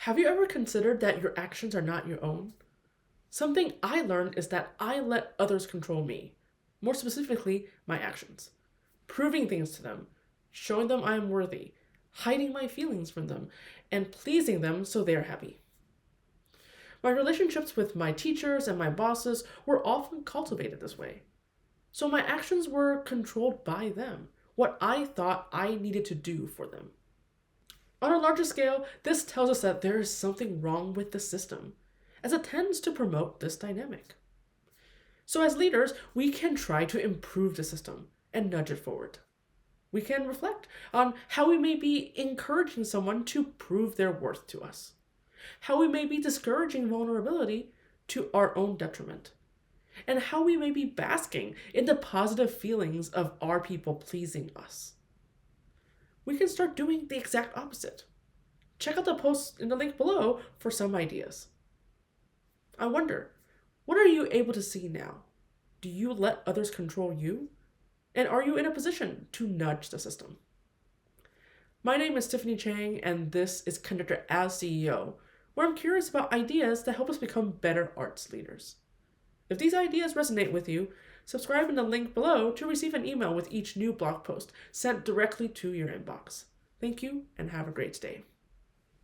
Have you ever considered that your actions are not your own? Something I learned is that I let others control me, more specifically, my actions, proving things to them, showing them I am worthy, hiding my feelings from them, and pleasing them so they are happy. My relationships with my teachers and my bosses were often cultivated this way. So my actions were controlled by them, what I thought I needed to do for them. On a larger scale, this tells us that there is something wrong with the system, as it tends to promote this dynamic. So as leaders, we can try to improve the system and nudge it forward. We can reflect on how we may be encouraging someone to prove their worth to us, how we may be discouraging vulnerability to our own detriment, and how we may be basking in the positive feelings of our people pleasing us. We can start doing the exact opposite. Check out the post in the link below for some ideas. I wonder, what are you able to see now? Do you let others control you? And are you in a position to nudge the system? My name is Tiffany Chang, and this is Conductor as CEO, where I'm curious about ideas that help us become better arts leaders. If these ideas resonate with you, subscribe in the link below to receive an email with each new blog post sent directly to your inbox. Thank you, and have a great day.